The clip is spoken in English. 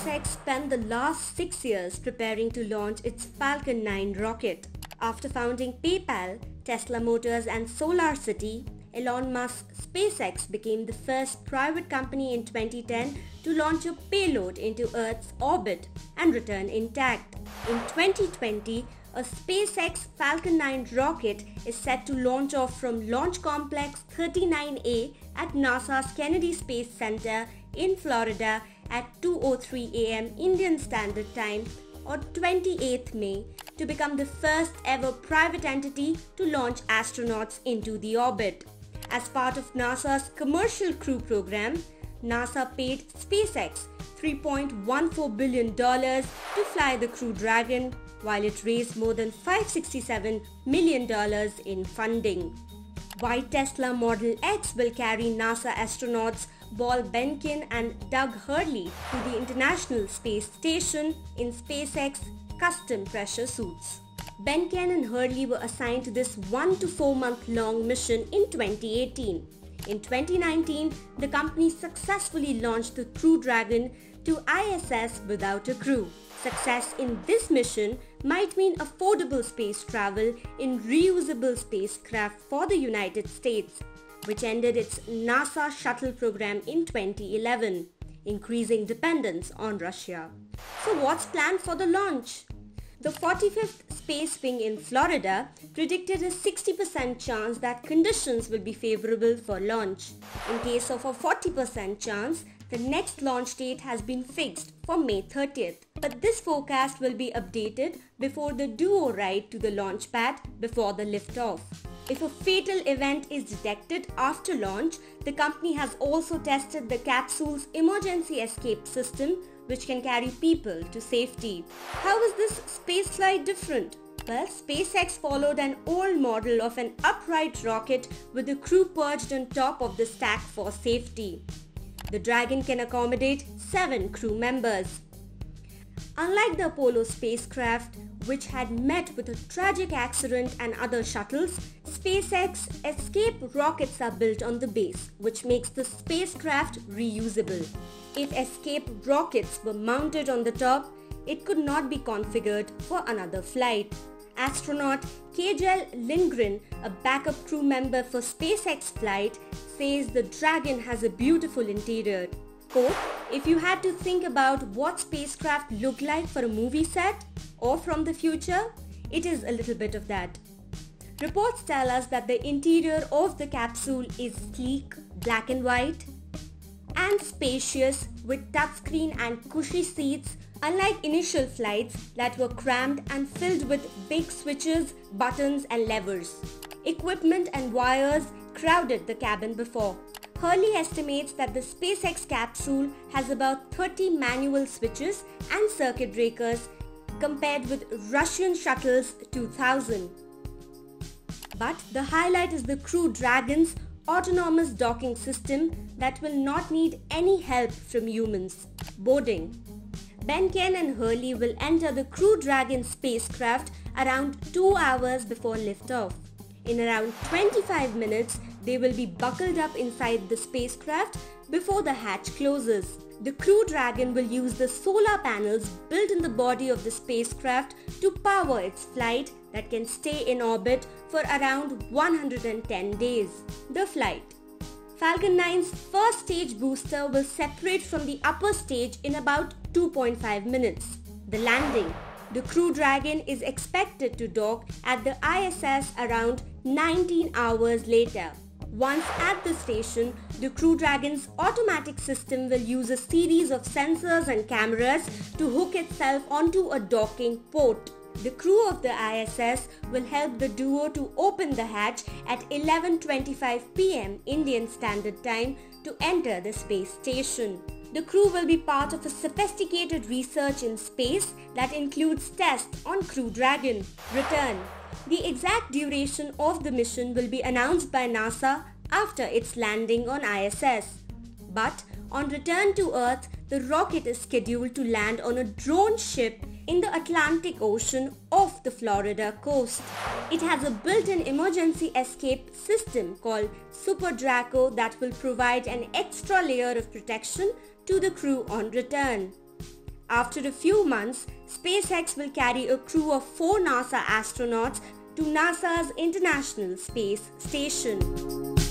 SpaceX spent the last 6 years preparing to launch its Falcon 9 rocket. After founding PayPal, Tesla Motors and SolarCity, Elon Musk's SpaceX became the first private company in 2010 to launch a payload into Earth's orbit and return intact. In 2020, a SpaceX Falcon 9 rocket is set to launch off from Launch Complex 39A at NASA's Kennedy Space Center in Florida at 2:03 a.m. Indian Standard Time on 28th May to become the first ever private entity to launch astronauts into the orbit. As part of NASA's Commercial Crew Program, NASA paid SpaceX $3.14 billion to fly the Crew Dragon, while it raised more than $567 million in funding. White Tesla Model X will carry NASA astronauts Paul Behnken and Doug Hurley to the International Space Station in SpaceX custom pressure suits. Behnken and Hurley were assigned to this 1 to 4 month long mission in 2018. In 2019, the company successfully launched the Crew Dragon to ISS without a crew. Success in this mission might mean affordable space travel in reusable spacecraft for the United States, which ended its NASA shuttle program in 2011, increasing dependence on Russia. So what's planned for the launch? The 45th Space Wing in Florida predicted a 60% chance that conditions will be favorable for launch. In case of a 40% chance, the next launch date has been fixed for May 30th. But this forecast will be updated before the duo ride to the launch pad before the liftoff. If a fatal event is detected after launch, the company has also tested the capsule's emergency escape system, which can carry people to safety. How is this spaceflight different? Well, SpaceX followed an old model of an upright rocket with the crew perched on top of the stack for safety. The Dragon can accommodate 7 crew members. Unlike the Apollo spacecraft, which had met with a tragic accident and other shuttles, SpaceX escape rockets are built on the base, which makes the spacecraft reusable. If escape rockets were mounted on the top, it could not be configured for another flight. Astronaut Kjell Lindgren, a backup crew member for SpaceX flight, says the Dragon has a beautiful interior. Quote, "If you had to think about what spacecraft look like for a movie set or from the future, it is a little bit of that." Reports tell us that the interior of the capsule is sleek, black and white, and spacious with touchscreen and cushy seats, unlike initial flights that were crammed and filled with big switches, buttons and levers. Equipment and wires crowded the cabin before. Hurley estimates that the SpaceX capsule has about 30 manual switches and circuit breakers compared with Russian shuttle's 2000. But the highlight is the Crew Dragon's autonomous docking system that will not need any help from humans. Boarding. Behnken and Hurley will enter the Crew Dragon spacecraft around 2 hours before liftoff. In around 25 minutes, they will be buckled up inside the spacecraft before the hatch closes. The Crew Dragon will use the solar panels built in the body of the spacecraft to power its flight that can stay in orbit for around 110 days. The flight. Falcon 9's first stage booster will separate from the upper stage in about 2.5 minutes. The landing. The Crew Dragon is expected to dock at the ISS around 19 hours later. Once at the station, the Crew Dragon's automatic system will use a series of sensors and cameras to hook itself onto a docking port. The crew of the ISS will help the duo to open the hatch at 11:25 p.m. Indian Standard Time to enter the space station. The crew will be part of a sophisticated research in space that includes tests on Crew Dragon. Return. The exact duration of the mission will be announced by NASA after its landing on ISS. But on return to Earth, the rocket is scheduled to land on a drone ship in the Atlantic Ocean off the Florida coast. It has a built-in emergency escape system called Super Draco that will provide an extra layer of protection to the crew on return. After a few months, SpaceX will carry a crew of 4 NASA astronauts to NASA's International Space Station.